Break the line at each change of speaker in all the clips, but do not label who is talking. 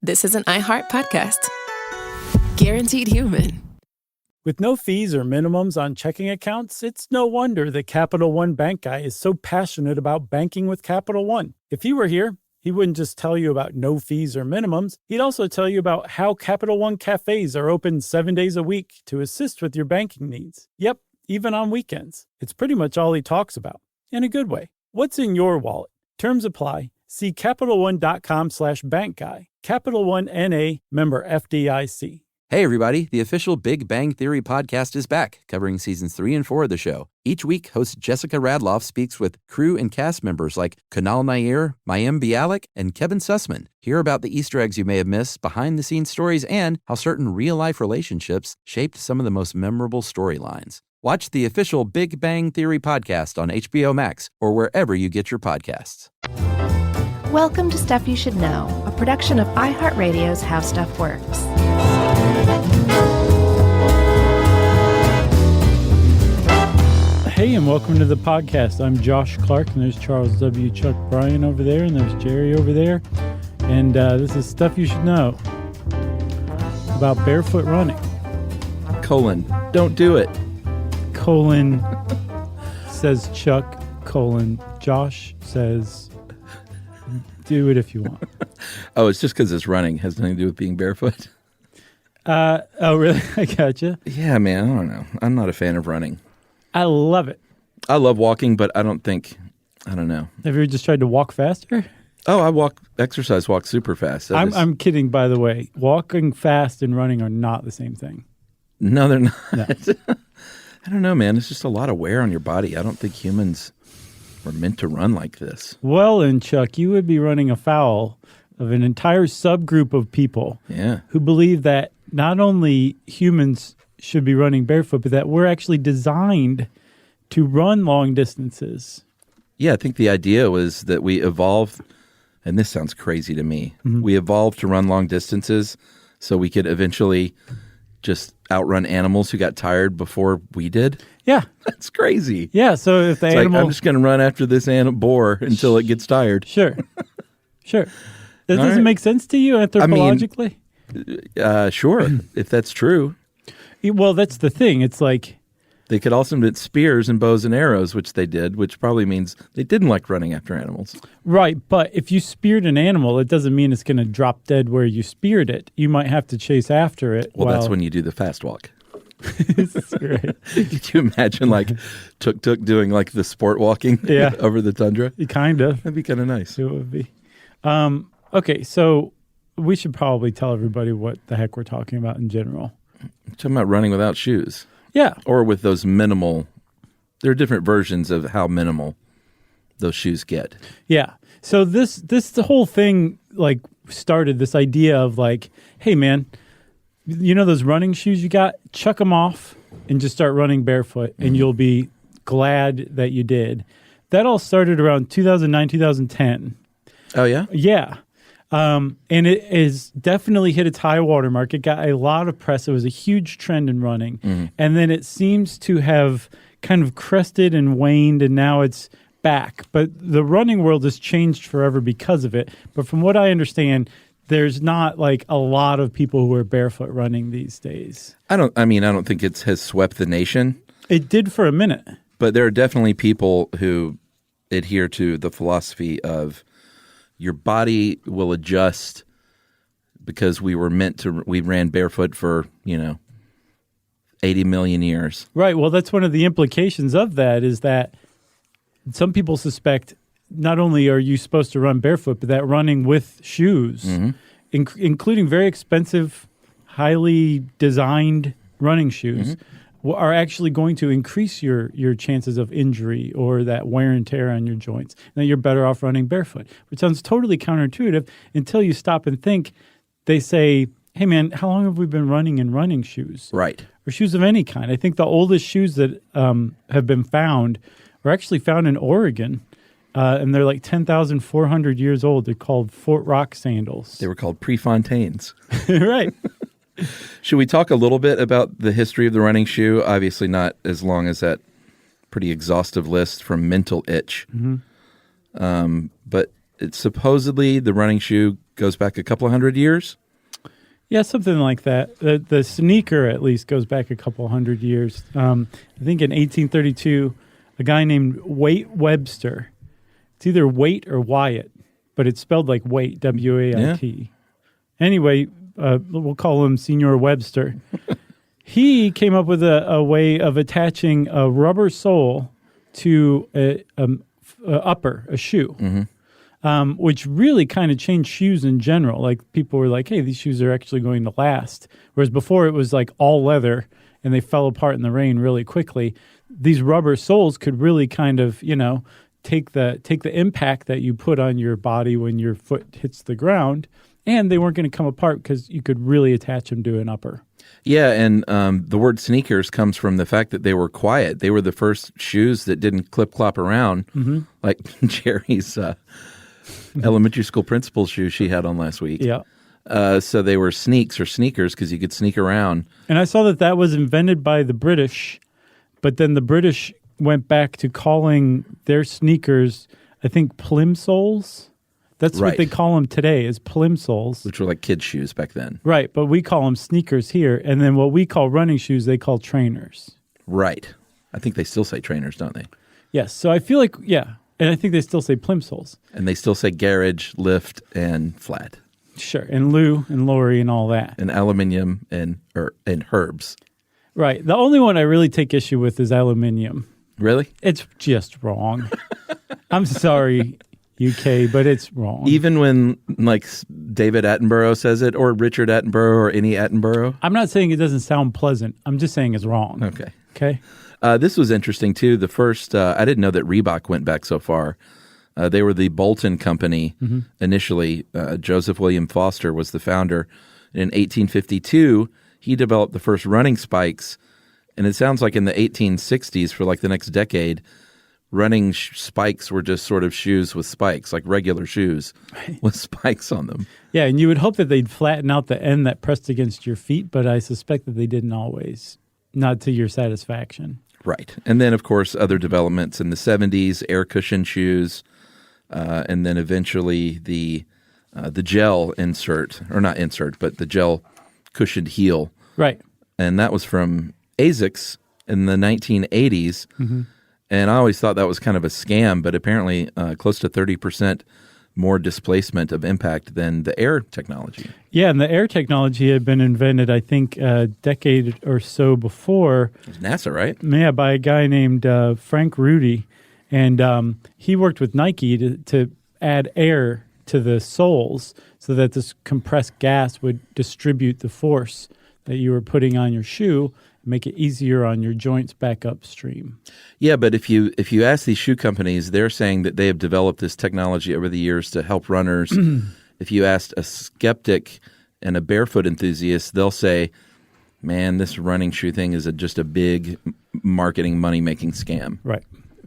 This is an iHeart podcast. Guaranteed human.
With no fees or minimums on checking accounts, it's no wonder that Capital One Bank Guy is so passionate about banking with Capital One. If he were here, he wouldn't just tell you about no fees or minimums. He'd also tell you about how Capital One cafes are open 7 days a week to assist with your banking needs. Yep, even on weekends. It's pretty much all he talks about, in a good way. What's in your wallet? Terms apply. See CapitalOne.com/bankguy. Capital One N.A., member FDIC.
Hey, everybody. The official Big Bang Theory podcast is back, covering seasons 3 and 4 of the show. Each week, host Jessica Radloff speaks with crew and cast members like Kunal Nair, Mayim Bialik, and Kevin Sussman. Hear about the Easter eggs you may have missed, behind-the-scenes stories, and how certain real-life relationships shaped some of the most memorable storylines. Watch the official Big Bang Theory podcast on HBO Max or wherever you get your podcasts.
Welcome to Stuff You Should Know, a production of iHeartRadio's How Stuff Works.
Hey, and welcome to the podcast. I'm Josh Clark, and there's Charles W. Chuck Bryan over there, and there's Jerry over there. And this is Stuff You Should Know about barefoot running.
Don't do it.
Says Chuck, Josh says, do it if you want.
Oh, it's just because it's running. It has nothing to do with being barefoot.
Oh, really? I gotcha.
Yeah, man, I don't know. I'm not a fan of running.
I love it.
I love walking, but I don't know.
Have you ever just tried to walk faster?
Oh, I walk super fast.
I'm kidding, by the way. Walking fast and running are not the same thing.
No, they're not.
No.
I don't know, man. It's just a lot of wear on your body. I don't think humans were meant to run like this.
Well, and Chuck, you would be running afoul of an entire subgroup of people who believe that not only humans should be running barefoot, but that we're actually designed to run long distances.
Yeah, I think the idea was that we evolved, and this sounds crazy to me, we evolved to run long distances so we could eventually just outrun animals who got tired before we did.
Yeah.
That's crazy.
Yeah, so if the animal...
I'm just going to run after this boar until it gets tired.
Sure. That doesn't make sense to you anthropologically?
Sure, if that's true.
Well, that's the thing. It's like...
They could also invent spears and bows and arrows, which they did, which probably means they didn't like running after animals.
Right, but if you speared an animal, it doesn't mean it's going to drop dead where you speared it. You might have to chase after it.
Well, that's when you do the fast walk.
Great.
Could you imagine like Tuk-Tuk doing like the sport walking over the tundra?
Kind of.
That'd be kind of nice.
It would be. Okay, so we should probably tell everybody what the heck we're talking about in general.
I'm talking about running without shoes.
Yeah.
Or with those minimal, there are different versions of how minimal those shoes get.
Yeah. So the whole thing like started this idea of like, hey man, you know those running shoes you got? Chuck them off and just start running barefoot and you'll be glad that you did. That all started around 2009, 2010.
Oh yeah?
Yeah. And it has definitely hit its high water mark. It got a lot of press. It was a huge trend in running. And then it seems to have kind of crested and waned, and now it's back. But the running world has changed forever because of it. But from what I understand, there's not like a lot of people who are barefoot running these days. I don't
think it has swept the nation.
It did for a minute. But
there are definitely people who adhere to the philosophy of your body will adjust because we ran barefoot for, 80 million years.
Right. Well, that's one of the implications of that is that some people suspect not only are you supposed to run barefoot, but that running with shoes, including very expensive, highly designed running shoes, are actually going to increase your chances of injury or that wear and tear on your joints. Now you're better off running barefoot, which sounds totally counterintuitive until you stop and think. They say, hey man, how long have we been running in running shoes?
Right.
Or shoes of any kind. I think the oldest shoes that have been found were actually found in Oregon, and they're like 10,400 years old. They're called Fort Rock sandals.
They were called Prefontaines.
Right.
Should we talk a little bit about the history of the running shoe? Obviously not as long as that pretty exhaustive list from Mental Itch. But it's supposedly the running shoe goes back a couple of 100 years.
Yeah, something like that. The sneaker, at least, goes back a couple 100 years. I think in 1832, a guy named Waite Webster. It's either Waite or Wyatt, but it's spelled like Waite, W-A-I-T. Yeah. Anyway, we'll call him Senior Webster. He came up with a way of attaching a rubber sole to a shoe, which really kind of changed shoes in general. Like people were like, hey, these shoes are actually going to last. Whereas before it was like all leather and they fell apart in the rain really quickly. These rubber soles could really kind of, take the impact that you put on your body when your foot hits the ground, and they weren't going to come apart because you could really attach them to an upper.
Yeah, and the word sneakers comes from the fact that they were quiet. They were the first shoes that didn't clip-clop around, like Jerry's elementary school principal shoe she had on last week.
Yeah.
So they were sneakers because you could sneak around.
And I saw that was invented by the British, but then the British went back to calling their sneakers, I think, plimsolls. That's
right.
what they call them today, is plimsolls.
Which were like kids' shoes back then.
Right, but we call them sneakers here. And then what we call running shoes, they call trainers.
Right. I think they still say trainers, don't they?
Yes, so I feel like, yeah, and I think they still say plimsolls.
And they still say garage, lift, and flat.
Sure, and Lou and Lori and all that.
And aluminium and herbs.
Right. The only one I really take issue with is aluminium.
Really?
It's just wrong. I'm sorry, UK, but it's wrong.
Even when like David Attenborough says it, or Richard Attenborough, or any Attenborough?
I'm not saying it doesn't sound pleasant. I'm just saying it's wrong.
Okay.
Okay?
This was interesting, too. The first, I didn't know that Reebok went back so far. They were the Bolton Company initially. Joseph William Foster was the founder. In 1852, he developed the first running spikes. And it sounds like in the 1860s, for like the next decade, running spikes were just sort of shoes with spikes, like regular shoes with spikes on them.
Yeah, and you would hope that they'd flatten out the end that pressed against your feet, but I suspect that they didn't always, not to your satisfaction.
Right. And then, of course, other developments in the 70s, air cushion shoes, and then eventually the gel insert, or not insert, but the gel cushioned heel.
Right.
And that was from ASICS in the 1980s. And I always thought that was kind of a scam, but apparently close to 30% more displacement of impact than the air technology. Yeah,
and the air technology had been invented, I think, a decade or so before.
It was NASA, right?
Yeah, by a guy named Frank Rudy. And he worked with Nike to add air to the soles so that this compressed gas would distribute the force that you were putting on your shoe, make it easier on your joints back upstream.
Yeah, but if you ask these shoe companies, they're saying that they have developed this technology over the years to help runners. If you asked a skeptic and a barefoot enthusiast, they'll say, man, this running shoe thing is just a big marketing money-making scam.
Right.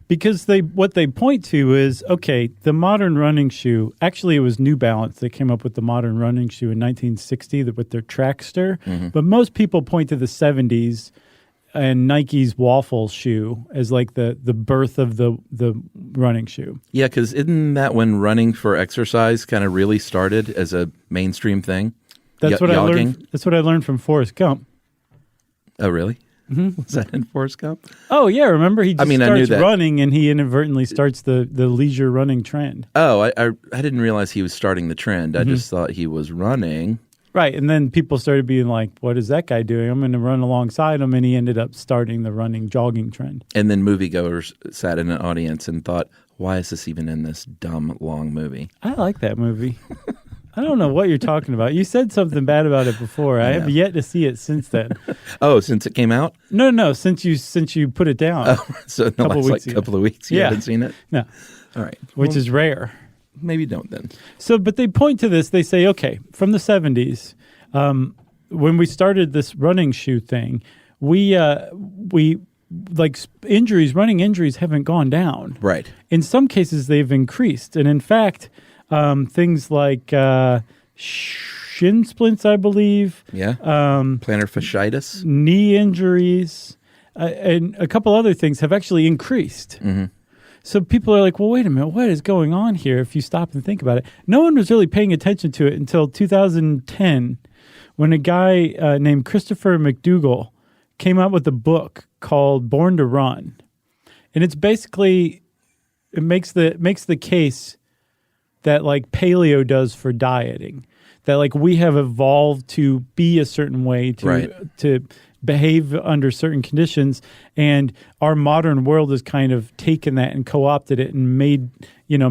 Because what they point to is, okay, the modern running shoe, actually it was New Balance that came up with the modern running shoe in 1960 with their Trackster. But most people point to the 70s and Nike's waffle shoe as like the birth of the running shoe.
Yeah, because isn't that when running for exercise kind of really started as a mainstream thing?
That's what I learned. That's what I learned from Forrest Gump.
Oh, really? Was that in Forrest Gump?
Oh, yeah. Remember, he just
I
starts running and he inadvertently starts the leisure running trend.
Oh, I didn't realize he was starting the trend. I just thought he was running.
Right. And then people started being like, what is that guy doing? I'm going to run alongside him. And he ended up starting the running, jogging trend.
And then moviegoers sat in an audience and thought, why is this even in this dumb, long movie?
I like that movie. I don't know what you're talking about. You said something bad about it before. I have yet to see it since then.
Oh, since it came out?
No. Since you put it down.
Oh, so in the last couple of weeks you haven't seen it?
No.
All right.
Which is rare.
Maybe don't then.
So, but they point to this. They say, okay, from the 70s, when we started this running shoe thing, we like running injuries haven't gone down.
Right.
In some cases, they've increased. And in fact, things like shin splints, I believe.
Yeah. Plantar fasciitis.
Knee injuries, and a couple other things have actually increased. So people are like, well, wait a minute, what is going on here if you stop and think about it? No one was really paying attention to it until 2010 when a guy named Christopher McDougall came out with a book called Born to Run. And it's basically, it makes the case that like paleo does for dieting, that like we have evolved to be a certain way, to behave under certain conditions, and our modern world has kind of taken that and co-opted it and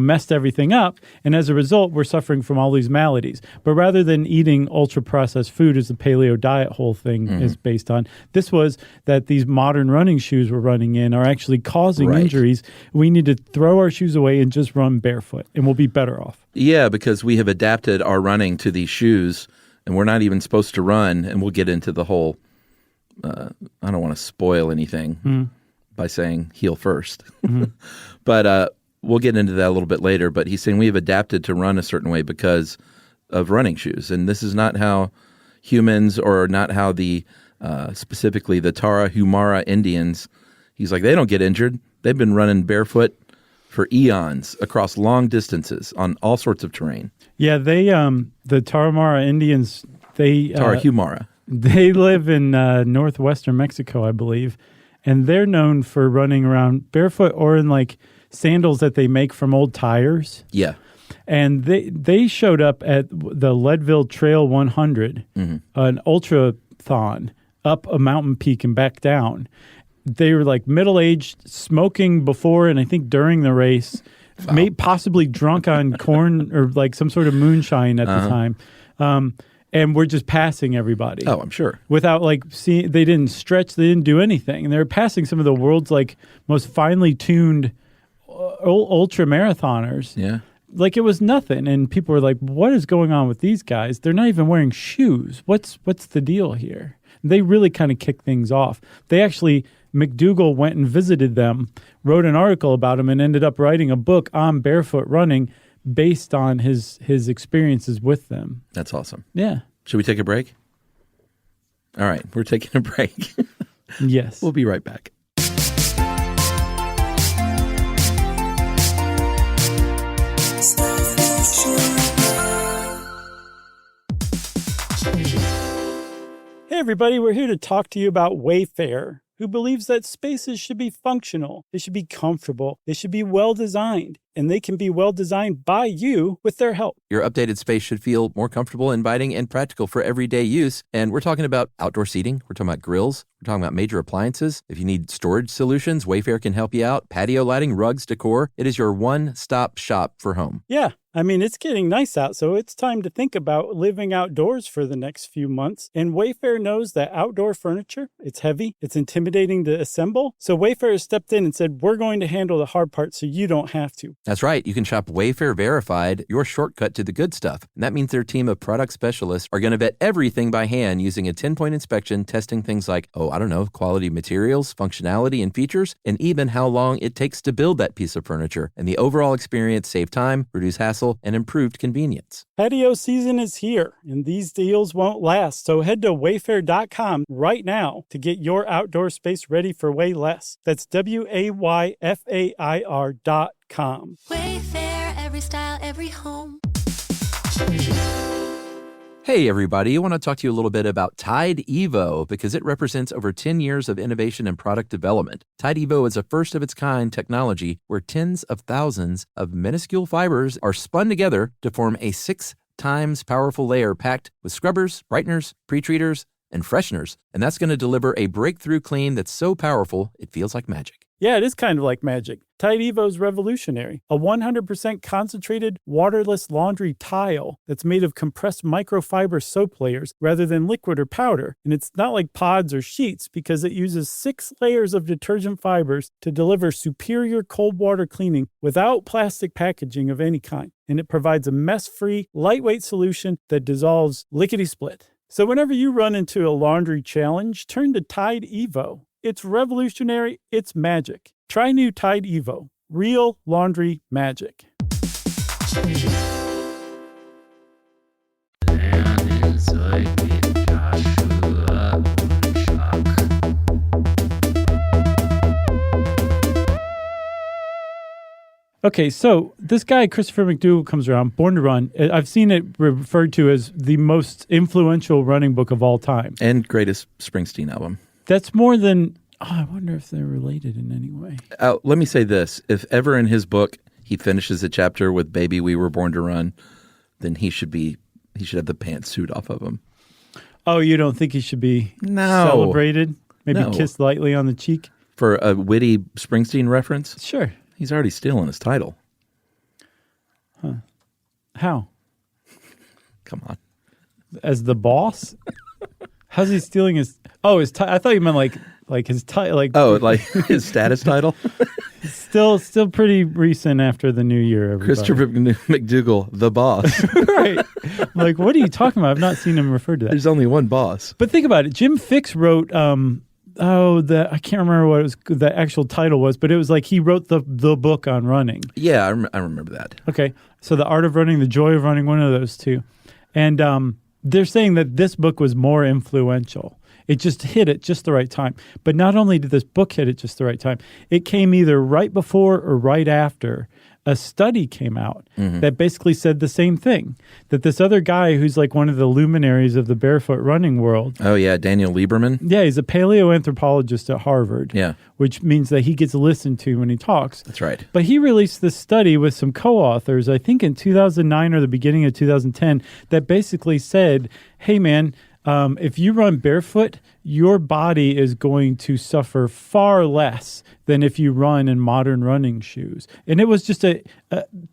messed everything up, and as a result we're suffering from all these maladies. But rather than eating ultra processed food, as the paleo diet whole thing is based on, this was that these modern running shoes we're running in are actually causing injuries. We need to throw our shoes away and just run barefoot, and we'll be better off.
Yeah, because we have adapted our running to these shoes, and we're not even supposed to run, and we'll get into the whole I don't want to spoil anything by saying heel first. But we'll get into that a little bit later. But he's saying we have adapted to run a certain way because of running shoes. And this is not how humans, or not how the specifically the Tarahumara Indians, he's like, they don't get injured. They've been running barefoot for eons across long distances on all sorts of terrain.
Yeah, they the Tarahumara Indians,
Tarahumara.
They live in northwestern Mexico, I believe, and they're known for running around barefoot or in like sandals that they make from old tires.
Yeah.
And they showed up at the Leadville Trail 100, an ultrathon, up a mountain peak and back down. They were like middle-aged, smoking before and I think during the race, possibly drunk on corn or like some sort of moonshine at the time. And we're just passing everybody.
Oh, I'm sure.
Without like seeing, they didn't stretch, they didn't do anything. And they were passing some of the world's like most finely tuned ultra marathoners.
Yeah.
Like it was nothing. And people were like, what is going on with these guys? They're not even wearing shoes. What's the deal here? And they really kind of kicked things off. They actually, McDougall went and visited them, wrote an article about them, and ended up writing a book on barefoot running based on his experiences with them.
That's awesome.
Yeah.
Should we take a break? All right, we're taking a break.
Yes.
We'll be right back.
Hey everybody, we're here to talk to you about Wayfair, who believes that spaces should be functional, they should be comfortable, they should be well-designed, and they can be well-designed by you with their help.
Your updated space should feel more comfortable, inviting, and practical for everyday use. And we're talking about outdoor seating. We're talking about grills. We're talking about major appliances. If you need storage solutions, Wayfair can help you out. Patio lighting, rugs, decor. It is your one-stop shop for home.
Yeah. I mean, it's getting nice out, so it's time to think about living outdoors for the next few months. And Wayfair knows that outdoor furniture, it's heavy, it's intimidating to assemble. So Wayfair has stepped in and said, we're going to handle the hard part so you don't have to.
That's right. You can shop Wayfair Verified, your shortcut to the good stuff. And that means their team of product specialists are going to vet everything by hand using a 10-point inspection, testing things like, quality materials, functionality and features, and even how long it takes to build that piece of furniture. And the overall experience save time, reduce hassle, and improved convenience.
Patio season is here, and these deals won't last. So head to wayfair.com right now to get your outdoor space ready for way less. That's WAYFAIR.com.
Wayfair, every style, every home.
Hey everybody, I want to talk to you a little bit about Tide Evo because it represents over 10 years of innovation and product development. Tide Evo is a first-of-its-kind technology where tens of thousands of minuscule fibers are spun together to form a 6 times powerful layer packed with scrubbers, brighteners, pre-treaters, and fresheners. And that's going to deliver a breakthrough clean that's so powerful, it feels like magic.
Yeah, it is kind of like magic. Tide Evo is revolutionary. A 100% concentrated, waterless laundry tile that's made of compressed microfiber soap layers rather than liquid or powder. And it's not like pods or sheets because it uses 6 layers of detergent fibers to deliver superior cold water cleaning without plastic packaging of any kind. And it provides a mess-free, lightweight solution that dissolves lickety-split. So whenever you run into a laundry challenge, turn to Tide Evo. It's revolutionary. It's magic. Try new Tide Evo. Real laundry magic. Okay, so this guy, Christopher McDougall, comes around, Born to Run. I've seen it referred to as the most influential running book of all time.
And greatest Springsteen album.
That's more than... Oh, I wonder if they're related in any way.
Let me say this. If ever in his book he finishes a chapter with Baby, We Were Born to Run, then he should have the pantsuit off of him.
Oh, you don't think he should be
No.
celebrated? Maybe
No.
kissed lightly on the cheek?
For a witty Springsteen reference?
Sure.
He's already stealing his title.
How?
Come on.
As the boss? How's he stealing his... Oh, his I thought you meant like his title. Like,
Oh, like his status title?
still pretty recent after the new year, everybody.
Christopher McDougall, the boss.
Right. Like, what are you talking about? I've not seen him referred to that.
There's only one boss.
But think about it. Jim Fixx wrote... I can't remember what the actual title was, but it was like he wrote the book on running.
Yeah, I remember that.
Okay, so The Art of Running, The Joy of Running, one of those two. And they're saying that this book was more influential. It just hit at just the right time. But not only did this book hit at just the right time, it came either right before or right after a study came out that basically said the same thing, that this other guy who's like one of the luminaries of the barefoot running world.
Oh, yeah, Daniel Lieberman.
Yeah, he's a paleoanthropologist at Harvard.
Yeah.
Which means that he gets listened to when he talks.
That's right.
But he released this study with some co-authors, I think in 2009 or the beginning of 2010, that basically said, hey, man, if you run barefoot, your body is going to suffer far less than if you run in modern running shoes. And it was just a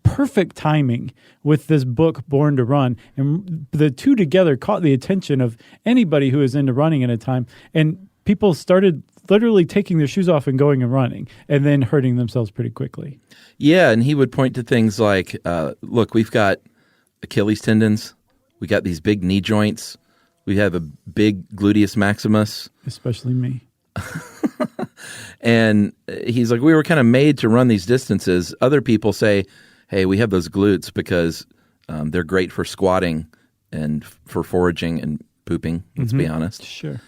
perfect timing with this book, Born to Run. And the two together caught the attention of anybody who was into running at a time. And people started literally taking their shoes off and going and running and then hurting themselves pretty quickly.
Yeah, and he would point to things like, look, we've got Achilles tendons. We got these big knee joints. We have a big gluteus maximus.
Especially me.
And he's like, we were kind of made to run these distances. Other people say, hey, we have those glutes because they're great for squatting and for foraging and pooping, let's be honest.
Sure.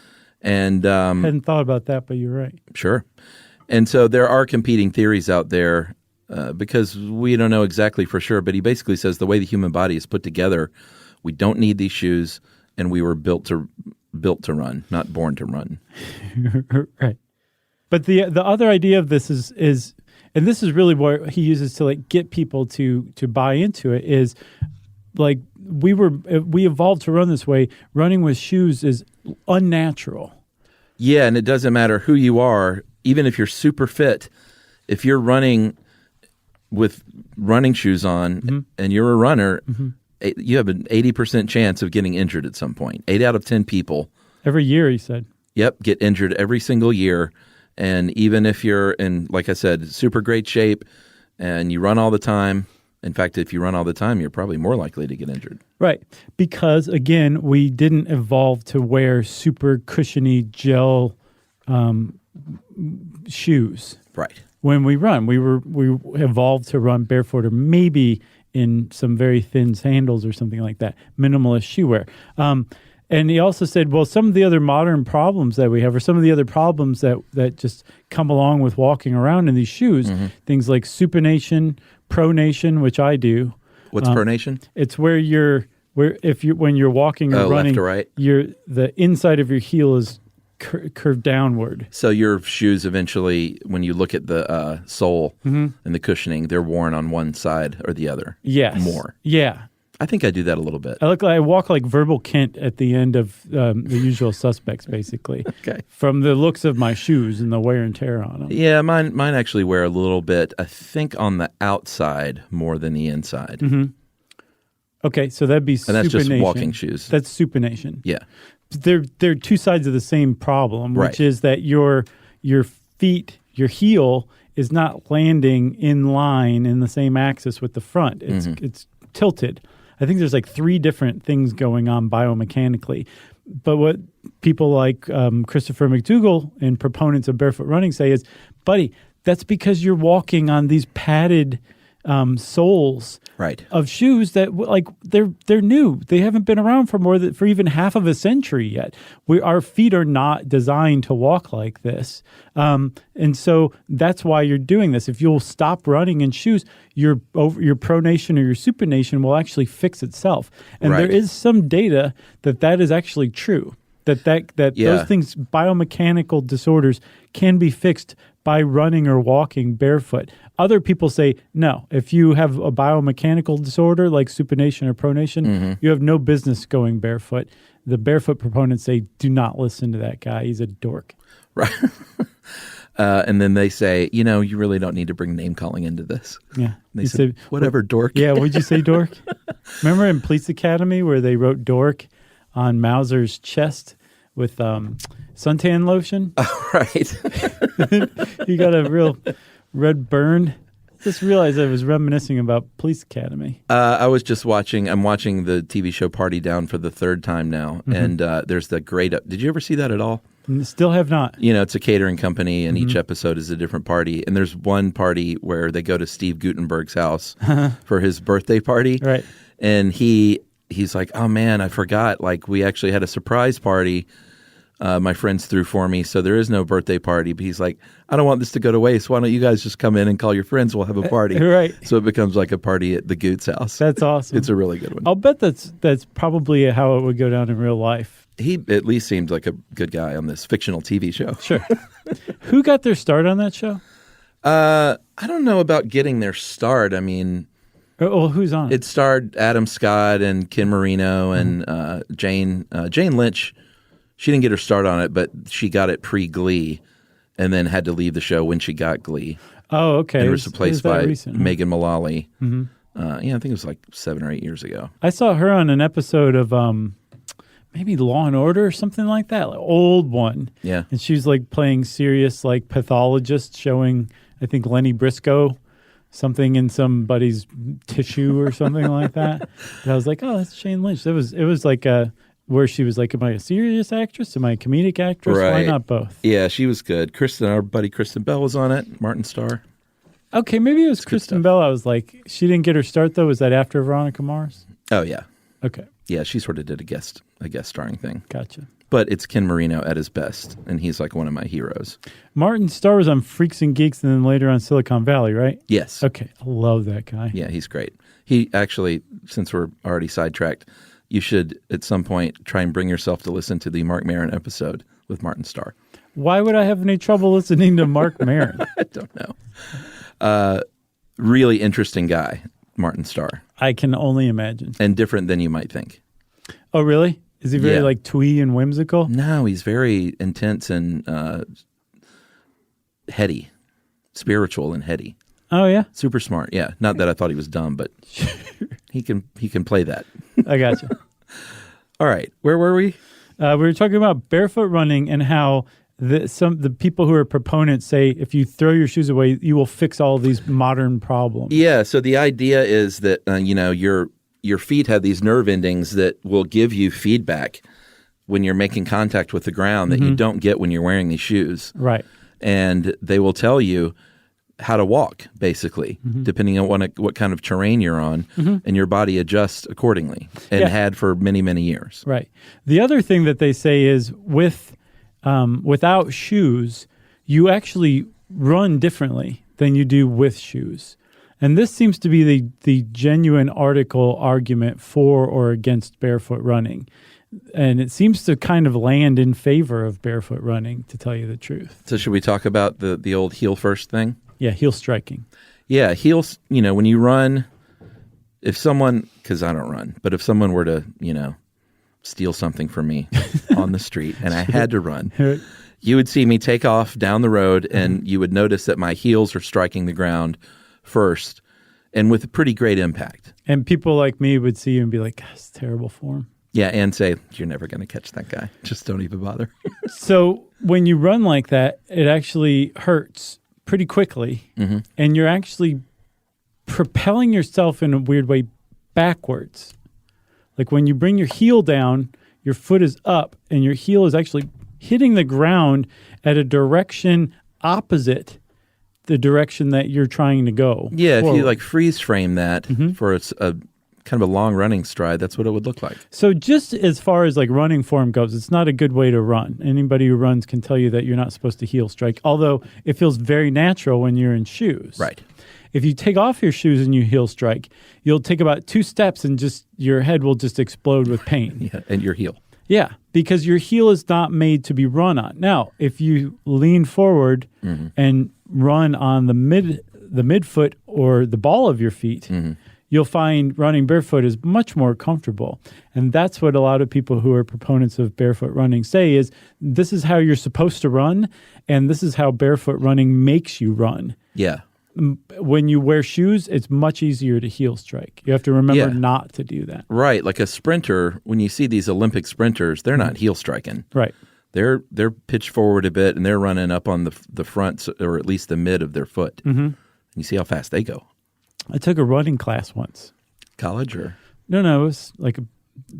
And
Hadn't thought about that, but you're right.
Sure. And so there are competing theories out there because we don't know exactly for sure, but he basically says the way the human body is put together, we don't need these shoes, and we were built to run, not born to run.
Right. But the other idea of this is and this is really what he uses to like get people to buy into it, is like we evolved to run this way. Running with shoes is unnatural.
Yeah, and it doesn't matter who you are, even if you're super fit, if you're running with running shoes on and you're a runner, you have an 80% chance of getting injured at some point. 8 out of 10 people.
Every year, he said.
Yep, get injured every single year. And even if you're in, like I said, super great shape and you run all the time, in fact, if you run all the time, you're probably more likely to get injured.
Right. Because, again, we didn't evolve to wear super cushiony gel shoes.
Right.
When we run, we evolved to run barefoot or maybe in some very thin sandals or something like that, minimalist shoe wear. And he also said, well, some of the other modern problems that we have, or some of the other problems that just come along with walking around in these shoes, things like supination, pronation, which I do.
What's pronation?
It's where when you're walking or running,
left to right.
The inside of your heel is curved downward.
So your shoes eventually, when you look at the sole and the cushioning, they're worn on one side or the other.
Yes.
More.
Yeah.
I think I do that a little bit.
I walk like Verbal Kent at the end of The Usual Suspects, basically.
Okay.
From the looks of my shoes and the wear and tear on them.
Yeah, mine actually wear a little bit, I think, on the outside more than the inside.
Okay, so that'd be supination.
And that's just walking shoes.
That's supination.
Yeah.
They're two sides of the same problem, which
Right.
is that your feet, your heel is not landing in line in the same axis with the front. It's tilted. I think there's like 3 different things going on biomechanically. But what people like Christopher McDougall and proponents of barefoot running say is, buddy, that's because you're walking on these padded soles
Right.
of shoes that like they're new. They haven't been around for even half of a century yet. Our feet are not designed to walk like this, and so that's why you're doing this. If you'll stop running in shoes, your pronation or your supination will actually fix itself. And
Right.
there is some data that is actually true. That
Yeah.
those things, biomechanical disorders, can be fixed by running or walking barefoot. Other people say, no, if you have a biomechanical disorder like supination or pronation, you have no business going barefoot. The barefoot proponents say, do not listen to that guy. He's a dork.
Right. And then they say, you really don't need to bring name calling into this.
Yeah.
They said, whatever, dork.
Yeah, would you say dork? Remember in Police Academy where they wrote dork on Mauser's chest with suntan lotion?
Right.
He got a real red burn. Just realized I was reminiscing about Police Academy.
I'm watching the TV show Party Down for the third time now. And there's the great, did you ever see that at all?
Still have not.
It's a catering company and each episode is a different party. And there's one party where they go to Steve Gutenberg's house for his birthday party.
Right.
And he's like, oh man, I forgot. Like we actually had a surprise party my friends threw for me. So there is no birthday party. But he's like, I don't want this to go to waste. Why don't you guys just come in and call your friends? We'll have a party.
Right.
So it becomes like a party at the Goots house.
That's awesome.
It's a really good one.
I'll bet that's probably how it would go down in real life.
He at least seemed like a good guy on this fictional TV show.
Sure. Who got their start on that show?
I don't know about getting their start. I mean,
well, who's on it?
it starred Adam Scott and Ken Marino and Jane Lynch. She didn't get her start on it, but she got it pre-Glee and then had to leave the show when she got Glee.
Oh, okay.
And was replaced by
recent,
Megan Mullally. I think it was like 7 or 8 years ago.
I saw her on an episode of maybe Law and Order or something like that, like old one.
Yeah.
And she was like playing serious like pathologist, showing I think Lenny Briscoe something in somebody's tissue or something like that. And I was like, oh, that's Shane Lynch. It was like where she was like, am I a serious actress? Am I a comedic actress?
Right.
Why not both?
Yeah, she was good. Our buddy Kristen Bell was on it. Martin Starr.
Okay, maybe it was
good
Kristen
stuff.
Bell. I was like, she didn't get her start though. Was that after Veronica Mars?
Oh yeah,
Okay,
yeah. She sort of did a guest starring thing.
gotcha.
But it's Ken Marino at his best, and he's like one of my heroes.
Martin Starr was on Freaks and Geeks and then later on Silicon Valley, right?
Yes.
Okay, I love that guy.
Yeah, he's great. He actually, since we're already sidetracked, you should at some point try and bring yourself to listen to the Mark Maron episode with Martin Starr.
Why would I have any trouble listening to Mark Maron?
I don't know. Really interesting guy, Martin Starr,
I can only imagine.
and different than you might think.
Oh, really? Is he very
Yeah.
like twee and whimsical?
No, he's very intense and heady, spiritual and heady.
Oh, yeah?
Super smart. Yeah. Not that I thought he was dumb, but he can play that.
I gotcha.
All right. Where were we?
We were talking about barefoot running and how the people who are proponents say if you throw your shoes away, you will fix all these modern problems.
Yeah. So the idea is that, your feet have these nerve endings that will give you feedback when you're making contact with the ground that you don't get when you're wearing these shoes.
Right.
And they will tell you how to walk, basically, depending on what kind of terrain you're on, and your body adjusts accordingly, and
Yeah.
had for many, many years.
Right. The other thing that they say is without shoes, you actually run differently than you do with shoes. And this seems to be the genuine article argument for or against barefoot running. And it seems to kind of land in favor of barefoot running, to tell you the truth.
So should we talk about the old heel first thing?
Yeah, heel striking.
Yeah, heels, when you run, if someone, because I don't run, but if someone were to, steal something from me on the street and I had to run, you would see me take off down the road and you would notice that my heels are striking the ground first and with a pretty great impact.
And people like me would see you and be like, "God, it's terrible form."
Yeah, and say, you're never going to catch that guy. Just don't even bother.
So when you run like that, it actually hurts pretty quickly. And you're actually propelling yourself in a weird way backwards. Like when you bring your heel down, your foot is up and your heel is actually hitting the ground at a direction opposite the direction that you're trying to go.
Yeah,
forward.
if you like freeze frame that for a kind of a long running stride, that's what it would look like.
So just as far as like running form goes, it's not a good way to run. Anybody who runs can tell you that you're not supposed to heel strike, although it feels very natural when you're in shoes.
Right.
If you take off your shoes and you heel strike, you'll take about 2 steps and just your head will just explode with pain.
Yeah, and your heel.
Yeah, because your heel is not made to be run on. Now, if you lean forward and run on the midfoot or the ball of your feet, you'll find running barefoot is much more comfortable. And that's what a lot of people who are proponents of barefoot running say is this is how you're supposed to run, and this is how barefoot running makes you run.
Yeah.
When you wear shoes, it's much easier to heel strike. You have to remember not to do that.
Right. Like a sprinter, when you see these Olympic sprinters, they're not heel striking.
Right.
They're pitched forward a bit, and they're running up on the front, or at least the mid of their foot. Mm-hmm. And you see how fast they go.
I took a running class once.
College or?
No, it was like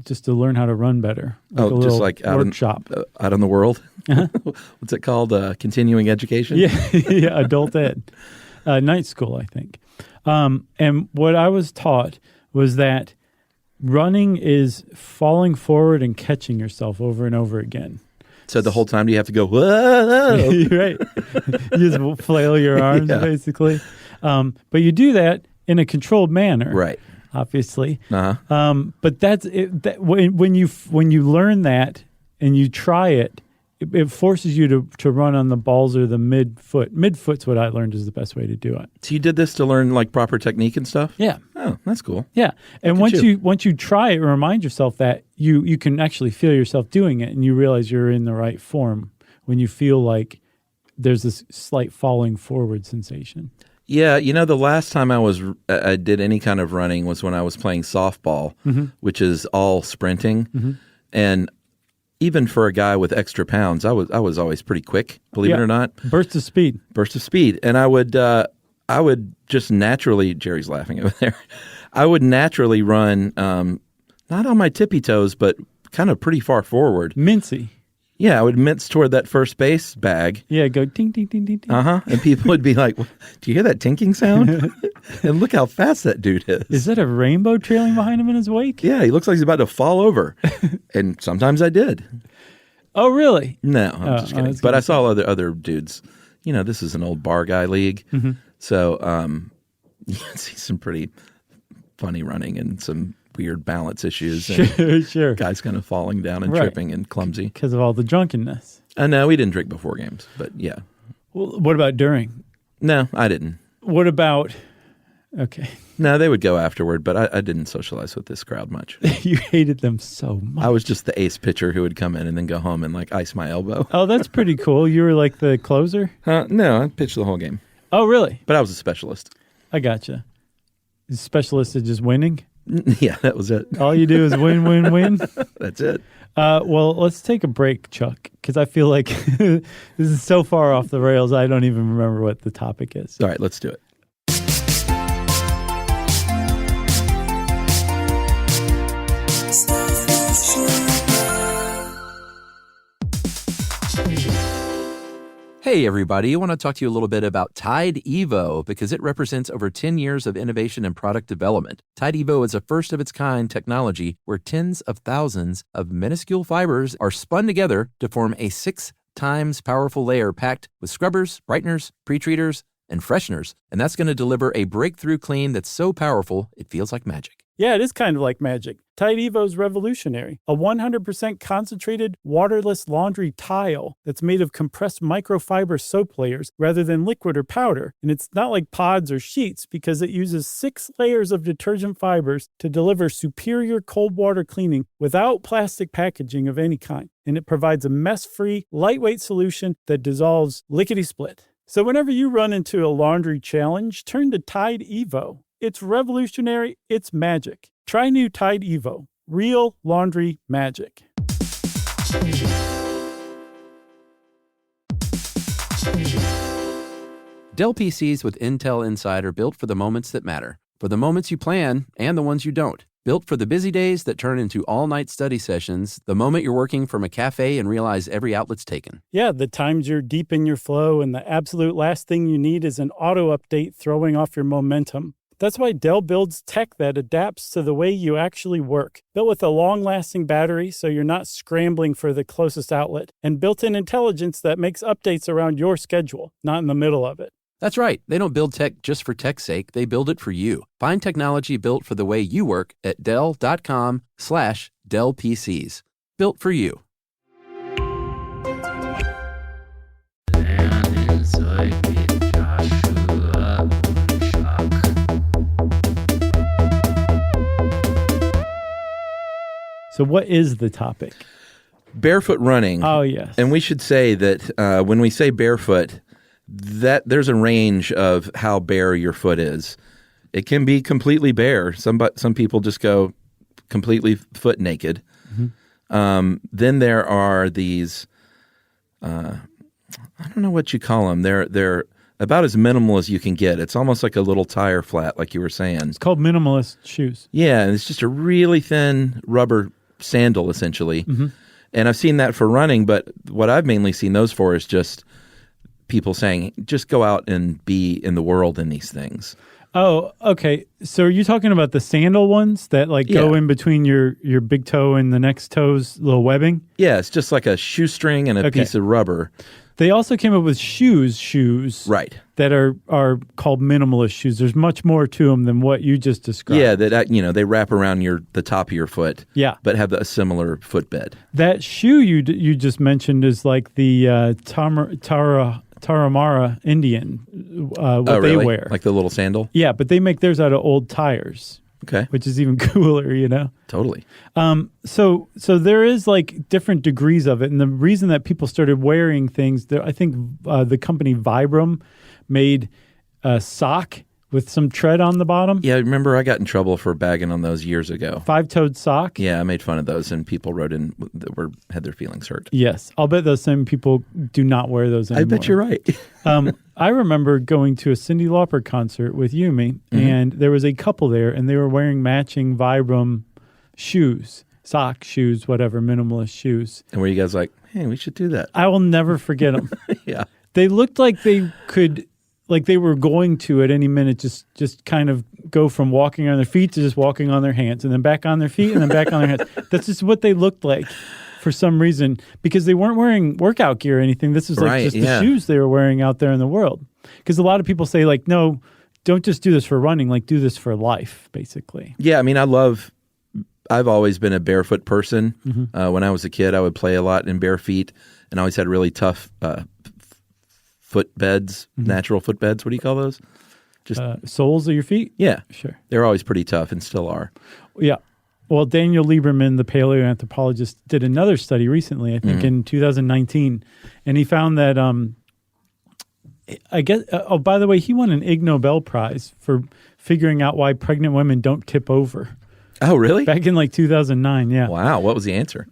just to learn how to run better. Like a
just like out
workshop.
Out in the world? What's it called? Continuing education?
Yeah, adult ed. Night school, I think. And what I was taught was that running is falling forward and catching yourself over and over again.
So the whole time you have to go, whoa!
Right. You just flail your arms, basically. But you do that in a controlled manner.
Right.
Obviously.
Uh-huh.
But that's it, when you learn that and you try it, it forces you to run on the balls or the midfoot. Midfoot's what I learned is the best way to do it.
So you did this to learn like proper technique and stuff?
Yeah.
Oh, that's cool.
Yeah. And once you try it, remind yourself that you can actually feel yourself doing it, and you realize you're in the right form when you feel like there's this slight falling forward sensation.
Yeah, the last time I did any kind of running was when I was playing softball, which is all sprinting, and even for a guy with extra pounds, I was always pretty quick, believe it or not.
Burst of speed,
and I would just naturally. Jerry's laughing over there. I would naturally run, not on my tippy toes, but kind of pretty far forward,
mincy.
Yeah, I would mince toward that first base bag.
Yeah, go ting, ting, ting, ting, ting.
And people would be like, do you hear that tinking sound? And look how fast that dude is.
Is that a rainbow trailing behind him in his wake?
Yeah, he looks like he's about to fall over. And sometimes I did.
Oh, really?
No, I'm just kidding. But I saw other dudes. This is an old bar guy league. So you can see some pretty funny running and some weird balance issues.
Sure.
Guys kind of falling down and tripping and clumsy.
Because of all the drunkenness.
No, we didn't drink before games, but yeah.
Well, what about during?
No, I didn't.
What about, okay.
No, they would go afterward, but I didn't socialize with this crowd much.
You hated them so much.
I was just the ace pitcher who would come in and then go home and like ice my elbow.
Oh, that's pretty cool. You were like the closer?
No, I pitched the whole game.
Oh, really?
But I was a specialist.
I gotcha. Specialist is just winning?
Yeah, that was it.
All you do is win, win, win?
That's it.
Well, let's take a break, Chuck, because I feel like this is so far off the rails, I don't even remember what the topic is.
All right, let's do it. Hey, everybody. I want to talk to you a little bit about Tide Evo because it represents over 10 years of innovation and product development. Tide Evo is a first-of-its-kind technology where tens of thousands of minuscule fibers are spun together to form a 6 times powerful layer packed with scrubbers, brighteners, pre-treaters, and fresheners. And that's going to deliver a breakthrough clean that's so powerful, it feels like magic.
Yeah, it is kind of like magic. Tide Evo is revolutionary. A 100% concentrated, waterless laundry tile that's made of compressed microfiber soap layers rather than liquid or powder. And it's not like pods or sheets because it uses 6 layers of detergent fibers to deliver superior cold water cleaning without plastic packaging of any kind. And it provides a mess-free, lightweight solution that dissolves lickety-split. So whenever you run into a laundry challenge, turn to Tide Evo. It's revolutionary. It's magic. Try new Tide Evo. Real laundry magic.
Dell PCs with Intel Inside are built for the moments that matter, for the moments you plan and the ones you don't. Built for the busy days that turn into all-night study sessions, the moment you're working from a cafe and realize every outlet's taken.
Yeah, the times you're deep in your flow, and the absolute last thing you need is an auto update throwing off your momentum. That's why Dell builds tech that adapts to the way you actually work. Built with a long-lasting battery so you're not scrambling for the closest outlet, and built-in intelligence that makes updates around your schedule, not in the middle of it.
That's right. They don't build tech just for tech's sake. They build it for you. Find technology built for the way you work at Dell.com/Dell PCs. Built for you.
So what is the topic?
Barefoot running.
Oh, yes.
And we should say that when we say barefoot, that there's a range of how bare your foot is. It can be completely bare. Some people just go completely foot naked. Mm-hmm. Then there are these, I don't know what you call them. They're about as minimal as you can get. It's almost like a little tire flat, like you were saying.
It's called minimalist shoes.
Yeah, and it's just a really thin rubber sandal, essentially. Mm-hmm. And I've seen that for running, but what I've mainly seen those for is just people saying, just go out and be in the world in these things.
Oh, okay. So are you talking about the sandal ones that go in between your big toe and the next toe's little webbing?
Yeah, it's just like a shoestring and a piece of rubber.
They also came up with shoes,
right?
That are called minimalist shoes. There's much more to them than what you just described.
Yeah, that they wrap around the top of your foot.
Yeah,
but have a similar footbed.
That shoe you just mentioned is like the Tarahumara Indian. What they wear,
like the little sandal.
Yeah, but they make theirs out of old tires.
Okay.
Which is even cooler,
Totally.
So there is like different degrees of it. And the reason that people started wearing things, I think the company Vibram made a sock with some tread on the bottom.
Yeah, remember I got in trouble for bagging on those years ago.
5-toed sock.
Yeah, I made fun of those, and people wrote in that had their feelings hurt.
Yes. I'll bet those same people do not wear those anymore.
I bet you're right.
I remember going to a Cyndi Lauper concert with Yumi, and there was a couple there, and they were wearing matching Vibram shoes, sock shoes, whatever, minimalist shoes.
And were you guys like, hey, we should do that?
I will never forget them.
Yeah.
They looked like they could, like they were going to at any minute just kind of go from walking on their feet to just walking on their hands, and then back on their feet, and then back on their hands. That's just what they looked like. For some reason, because they weren't wearing workout gear or anything. This was just the shoes they were wearing out there in the world. Because a lot of people say, like, no, don't just do this for running, like do this for life, basically.
Yeah, I mean, I've always been a barefoot person. Mm-hmm. When I was a kid, I would play a lot in bare feet, and I always had really tough foot beds, natural foot beds. What do you call those? Just
soles of your feet?
Yeah.
Sure.
They're always pretty tough and still are.
Yeah. Well, Daniel Lieberman, the paleoanthropologist, did another study recently, I think in 2019, and he found that, by the way, he won an Ig Nobel Prize for figuring out why pregnant women don't tip over.
Oh, really?
Back in 2009, yeah.
Wow, what was the answer?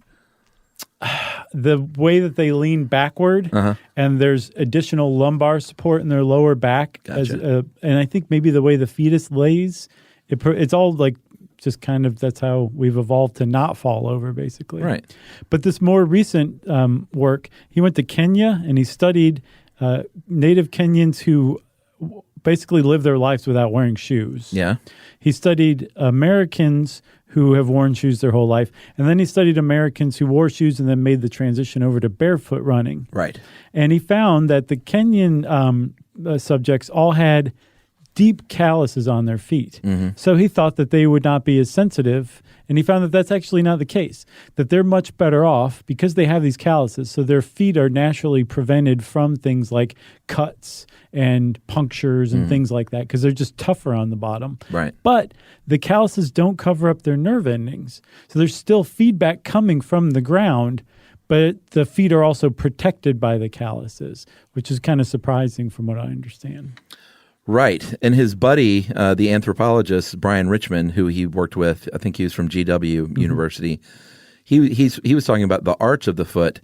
The way that they lean backward, and there's additional lumbar support in their lower back,
Gotcha.
And I think maybe the way the fetus lays, it's all like, just kind of that's how we've evolved to not fall over, basically.
Right.
But this more recent work, he went to Kenya and he studied native Kenyans who basically live their lives without wearing shoes.
Yeah.
He studied Americans who have worn shoes their whole life. And then he studied Americans who wore shoes and then made the transition over to barefoot running.
Right.
And he found that the Kenyan subjects all had deep calluses on their feet. Mm-hmm. So he thought that they would not be as sensitive, and he found that that's actually not the case, that they're much better off because they have these calluses, so their feet are naturally prevented from things like cuts and punctures and things like that because they're just tougher on the bottom.
Right.
But the calluses don't cover up their nerve endings, so there's still feedback coming from the ground, but the feet are also protected by the calluses, which is kind of surprising from what I understand.
Right. And his buddy, the anthropologist, Brian Richmond, who he worked with, I think he was from GW University, he was talking about the arch of the foot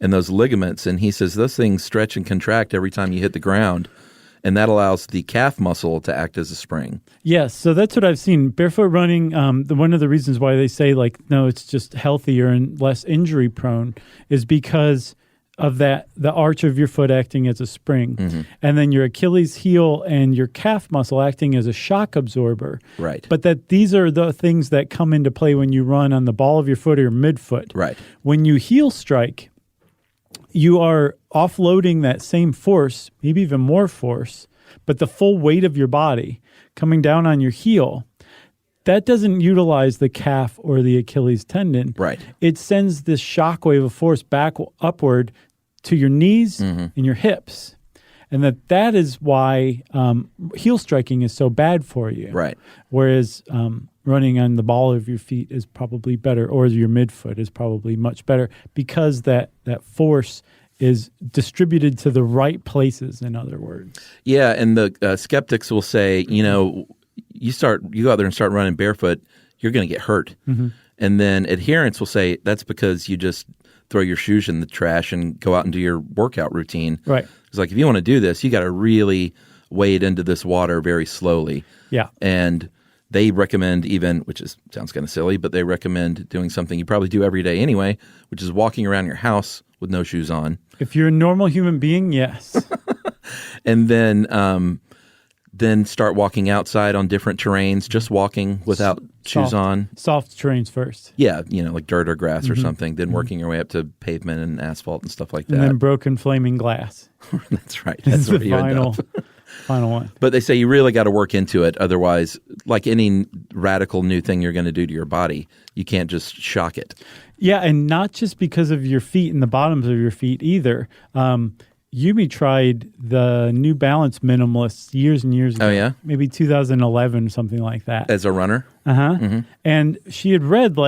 and those ligaments, and he says those things stretch and contract every time you hit the ground. and that allows the calf muscle to act as a spring.
Yes, so that's what I've seen. Barefoot running, one of the reasons why they say, like, no, it's just healthier and less injury prone is because of that, the arch of your foot acting as a spring.
Mm-hmm.
And then your Achilles heel and your calf muscle acting as a shock absorber.
Right.
But that these are the things that come into play when you run on the ball of your foot or your midfoot.
Right.
When you heel strike, you are offloading that same force, maybe even more force, but the full weight of your body coming down on your heel. That doesn't utilize the calf or the Achilles tendon.
Right.
It sends this shock wave of force back upward to your knees and your hips. And that is why heel striking is so bad for you.
Right.
Whereas running on the ball of your feet is probably better, or your midfoot is probably much better you that force is distributed to the right places, in other words.
Yeah, and the skeptics will say, you go out there and start running barefoot, you're going to get hurt.
Mm-hmm.
And then adherents will say that's because you just throw your shoes in the trash and go out and do your workout routine.
Right.
It's like, if you want to do this, you got to really wade into this water very slowly.
Yeah.
And they recommend sounds kind of silly, but they recommend doing something you probably do every day anyway, which is walking around your house with no shoes on.
If you're a normal human being, yes.
And then start walking outside on different terrains, just walking without shoes on.
Soft terrains first.
Yeah, like dirt or grass or something, then working your way up to pavement and asphalt and stuff like that.
And then broken flaming glass.
That's right. That's
the
where you end up.
final one.
But they say you really got to work into it. Otherwise, like any radical new thing you're going to do to your body, you can't just shock it.
Yeah, and not just because of your feet and the bottoms of your feet either. Yumi tried the New Balance Minimalists years and years ago.
Oh, yeah?
Maybe 2011 or something like that.
As a runner?
Uh-huh. Mm-hmm. And she had read,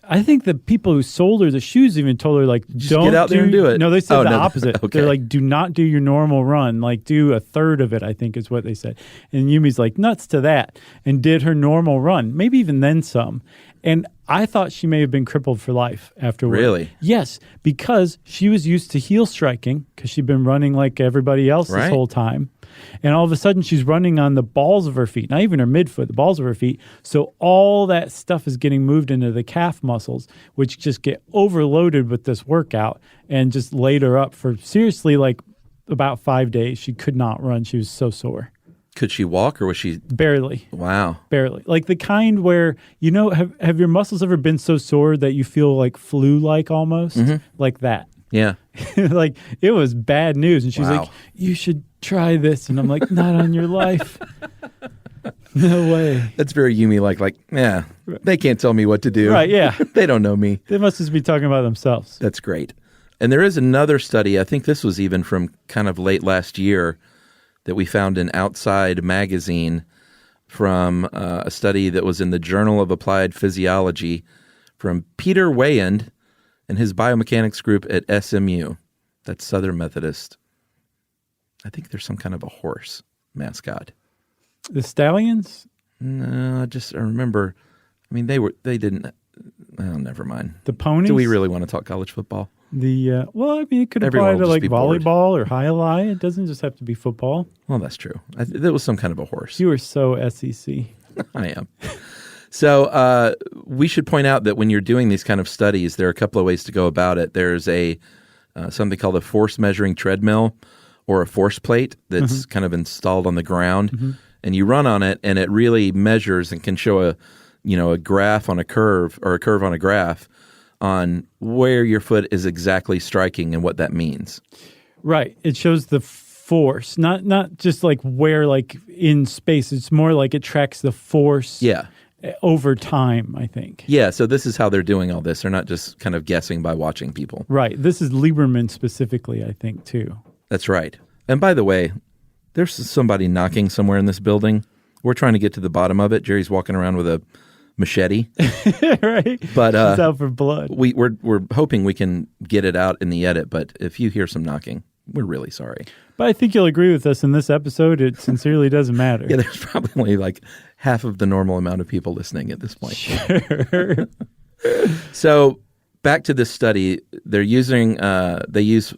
I think the people who sold her the shoes even told her, don't
get out there and do it.
No, they said the
no.
opposite.
Okay.
They're like, do not do your normal run. Do a third of it, I think is what they said. And Yumi's like, nuts to that, and did her normal run, maybe even then some. And I thought she may have been crippled for life afterward.
Really?
Yes, because she was used to heel striking because she'd been running like everybody else this whole time. And all of a sudden she's running on the balls of her feet, not even her midfoot, the balls of her feet. So all that stuff is getting moved into the calf muscles, which just get overloaded with this workout and just laid her up for seriously about 5 days. She could not run. She was so sore.
Could she walk or was she?
Barely.
Wow.
Barely. Like the kind where, have your muscles ever been so sore that you feel like flu-like almost? Mm-hmm. Like that.
Yeah.
It was bad news. And she's
Wow.
like, you should try this. And I'm like, not on your life. No way.
That's very Yumi yeah, they can't tell me what to do.
Right, yeah.
They don't know me.
They must just be talking about themselves.
That's great. And there is another study, I think this was even from kind of late last year, that we found in Outside magazine from a study that was in the Journal of Applied Physiology from Peter Weyand and his biomechanics group at SMU. That's Southern Methodist. I think there's some kind of a horse mascot.
The Stallions?
No, I remember. I mean, they didn't. Oh, never mind.
The Ponies?
Do we really want to talk college football?
It could apply
Everyone
to
will just be
volleyball or highlight. It doesn't just have to be football.
Well, that's true. That was some kind of a horse.
You are so SEC.
I am. So we should point out that when you're doing these kind of studies, there are a couple of ways to go about it. There's something called a force measuring treadmill or a force plate that's kind of installed on the ground, and you run on it, and it really measures and can show a graph on a curve or a curve on a graph on where your foot is exactly striking and what that means.
Right. It shows the force, not just where in space. It's more like it tracks the force over time, I think.
Yeah, so this is how they're doing all this. They're not just kind of guessing by watching people.
Right. This is Lieberman specifically, I think, too.
That's right. And by the way, there's somebody knocking somewhere in this building. We're trying to get to the bottom of it. Jerry's walking around with a machete.
Right.
But
it's out for blood.
We're hoping we can get it out in the edit, but if you hear some knocking, we're really sorry.
But I think you'll agree with us in this episode. It sincerely doesn't matter.
Yeah, there's probably half of the normal amount of people listening at this point.
Sure.
So back to this study, they use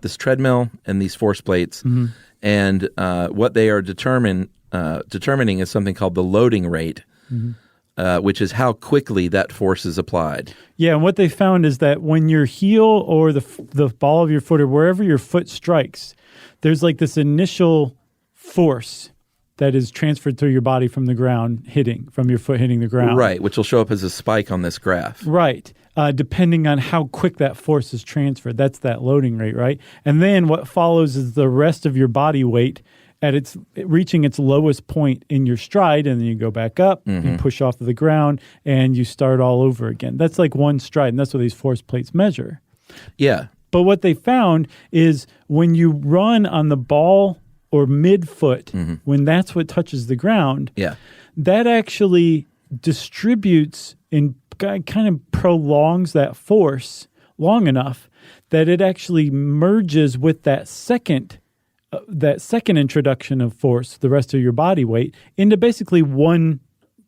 this treadmill and these force plates, and what they are determining is something called the loading rate, which is how quickly that force is applied.
Yeah, and what they found is that when your heel or the ball of your foot or wherever your foot strikes, there's like this initial force that is transferred through your body from the ground from your foot hitting the ground.
Right, which will show up as a spike on this graph.
Right, depending on how quick that force is transferred. That's that loading rate, right? And then what follows is the rest of your body weight at reaching its lowest point in your stride, and then you go back up, you push off of the ground, and you start all over again. That's like one stride, and that's what these force plates measure.
Yeah.
But what they found is when you run on the ball or midfoot, when that's what touches the ground, that actually distributes and kind of prolongs that force long enough that it actually merges with that second introduction of force, the rest of your body weight, into basically one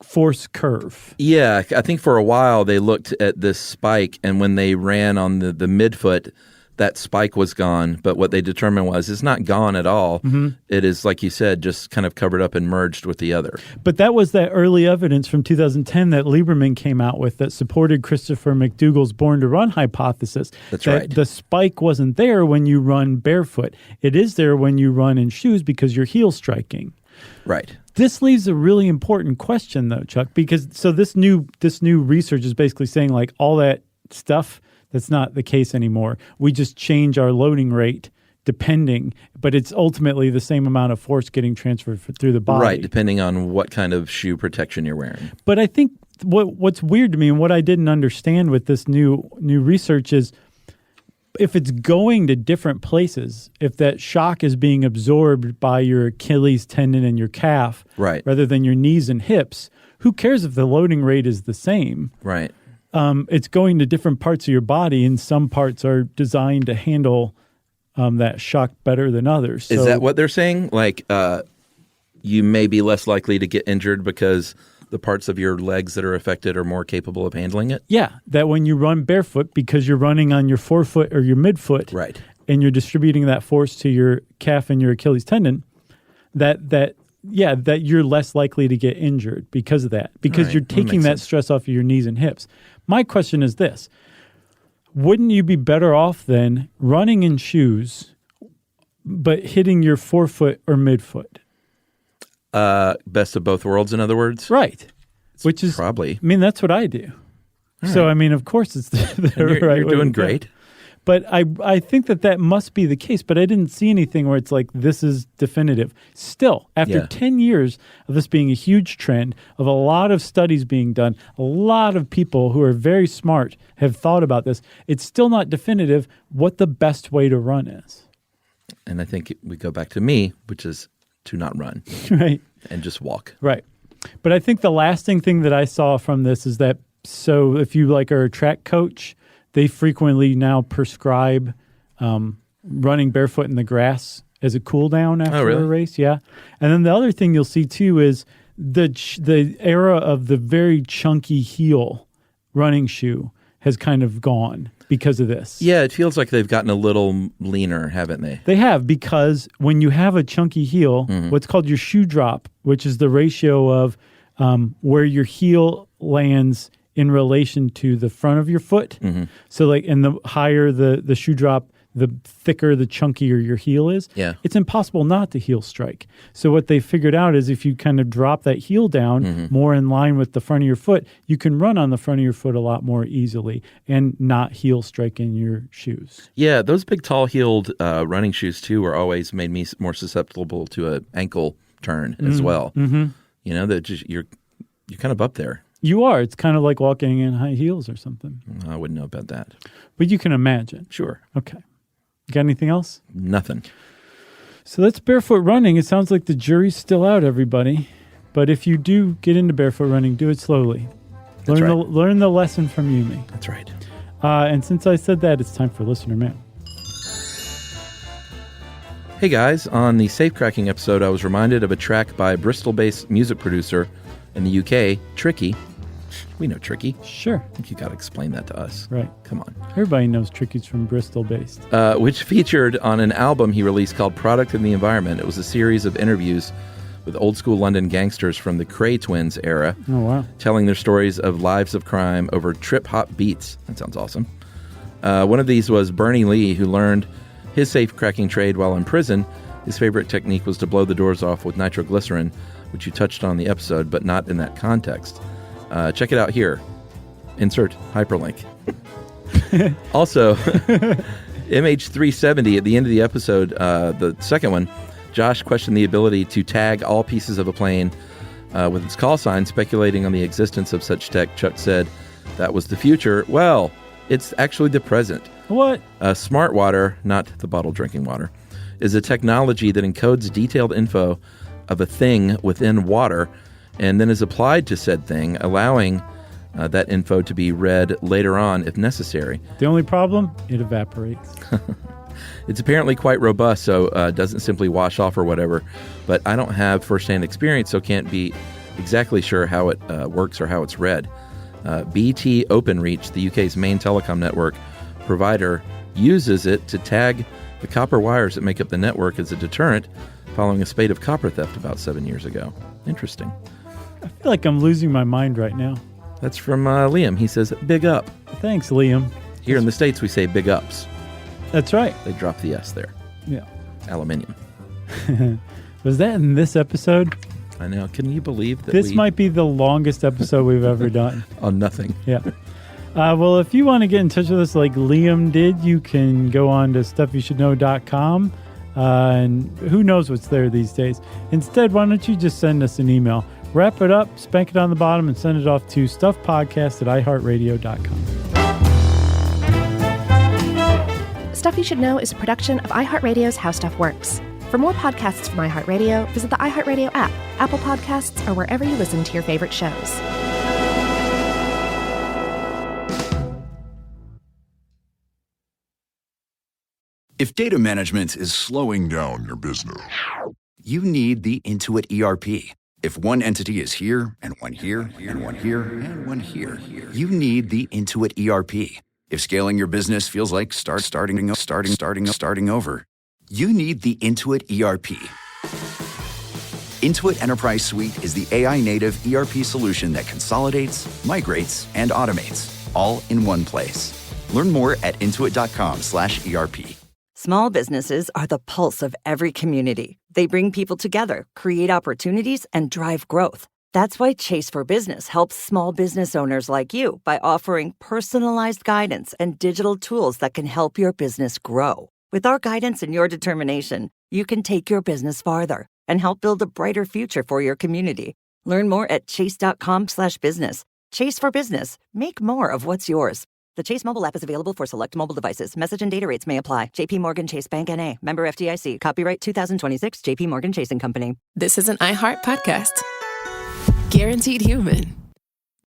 force curve.
Yeah, I think for a while they looked at this spike, and when they ran on the midfoot, that spike was gone. But what they determined was it's not gone at all. It is, like you said, just kind of covered up and merged with the other.
But that was that early evidence from 2010 that Lieberman came out with that supported Christopher McDougall's Born to Run hypothesis.
That's
that
right.
The spike wasn't there when you run barefoot. It is there when you run in shoes because you're heel striking.
Right.
This leaves a really important question, though, Chuck, because this new research is basically saying like all that stuff. That's not the case anymore. We just change our loading rate but it's ultimately the same amount of force getting transferred through the body.
Right, depending on what kind of shoe protection you're wearing.
But I think what's weird to me and what I didn't understand with this new research is if it's going to different places, if that shock is being absorbed by your Achilles tendon and your calf rather than your knees and hips, who cares if the loading rate is the same?
Right.
It's going to different parts of your body, and some parts are designed to handle that shock better than others.
Is that what they're saying? Like, you may be less likely to get injured because the parts of your legs that are affected are more capable of handling it?
Yeah, that when you run barefoot, because you're running on your forefoot or your midfoot,
right,
and you're distributing that force to your calf and your Achilles tendon, that you're less likely to get injured because of that, because you're taking that stress off of your knees and hips. My question is this. Wouldn't you be better off then running in shoes but hitting your forefoot or midfoot?
Best of both worlds, in other words?
Right. Which is
probably. I
mean, that's what I do. All so, right. I mean, of course it's
you're doing great.
But I think that must be the case, but I didn't see anything where it's like, this is definitive. Still, after 10 years of this being a huge trend, of a lot of studies being done, a lot of people who are very smart have thought about this, it's still not definitive what the best way to run is.
And I think we go back to me, which is to not run.
Right.
And just walk.
Right. But I think the lasting thing that I saw from this is that, so if you are a track coach, they frequently now prescribe running barefoot in the grass as a cool down after a race. Yeah. And then the other thing you'll see too is the era of the very chunky heel running shoe has kind of gone because of this.
Yeah, it feels like they've gotten a little leaner, haven't they?
They have, because when you have a chunky heel, what's called your shoe drop, which is the ratio of where your heel lands in relation to the front of your foot. So and the higher the shoe drop, the thicker, the chunkier your heel is.
Yeah.
It's impossible not to heel strike. So what they figured out is if you kind of drop that heel down more in line with the front of your foot, you can run on the front of your foot a lot more easily and not heel strike in your shoes.
Yeah, those big tall-heeled running shoes too were always made me more susceptible to an ankle turn as well. You know, that just you're kind of up there.
You are. It's kind of like walking in high heels or something.
I wouldn't know about that.
But you can imagine.
Sure.
Okay. Got anything else?
Nothing.
So that's barefoot running. It sounds like the jury's still out, everybody. But if you do get into barefoot running, do it slowly. Learn the lesson from Yumi.
That's right.
And since I said that, it's time for Listener Mail.
Hey guys, on the Safecracking episode, I was reminded of a track by Bristol-based music producer in the UK, Tricky, We know Tricky.
Sure.
I think you got to explain that to us.
Right.
Come on.
Everybody knows Tricky's from Bristol based.
Which featured on an album he released called Product in the Environment. It was a series of interviews with old school London gangsters from the Cray Twins era.
Oh, wow.
Telling their stories of lives of crime over trip-hop beats. That sounds awesome. One of these was Bernie Lee, who learned his safe-cracking trade while in prison. His favorite technique was to blow the doors off with nitroglycerin, which you touched on in the episode, but not in that context. Check it out here. Insert hyperlink. Also, MH370, at the end of the episode, the second one, Josh questioned the ability to tag all pieces of a plane with its call sign, speculating on the existence of such tech. Chuck said that was the future. Well, it's actually the present.
What?
Smart water, not the bottled drinking water, is a technology that encodes detailed info of a thing within water and then is applied to said thing, allowing that info to be read later on if necessary.
The only problem? It evaporates.
It's apparently quite robust, so it doesn't simply wash off or whatever, but I don't have firsthand experience, so can't be exactly sure how it works or how it's read. BT Openreach, the UK's main telecom network provider, uses it to tag the copper wires that make up the network as a deterrent following a spate of copper theft about 7 years ago. Interesting.
I feel like I'm losing my mind right now.
That's from Liam. He says, big up.
Thanks, Liam.
Here in the States, we say big ups.
That's right.
They drop the S there.
Yeah.
Aluminium.
Was that in this episode?
I know. Can you believe that
This might be the longest episode we've ever done.
On nothing.
Yeah. Well, if you want to get in touch with us like Liam did, you can go on to stuffyoushouldknow.com. And who knows what's there these days. Instead, why don't you just send us an email? Wrap it up, spank it on the bottom, and send it off to stuffpodcast@iheartradio.com.
Stuff You Should Know is a production of iHeartRadio's How Stuff Works. For more podcasts from iHeartRadio, visit the iHeartRadio app, Apple Podcasts, or wherever you listen to your favorite shows.
If data management is slowing down your business, you need the Intuit ERP. If one entity is here, and one here, and one here, and one here, you need the Intuit ERP. If scaling your business feels like starting over, you need the Intuit ERP. Intuit Enterprise Suite is the AI-native ERP solution that consolidates, migrates, and automates, all in one place. Learn more at intuit.com/ERP.
Small businesses are the pulse of every community. They bring people together, create opportunities, and drive growth. That's why Chase for Business helps small business owners like you by offering personalized guidance and digital tools that can help your business grow. With our guidance and your determination, you can take your business farther and help build a brighter future for your community. Learn more at chase.com/business. Chase for Business. Make more of what's yours. The Chase mobile app is available for select mobile devices. Message and data rates may apply. JP Morgan Chase Bank N.A. Member FDIC. Copyright 2026 JP Morgan Chase & Company.
This is an iHeart podcast. Guaranteed human.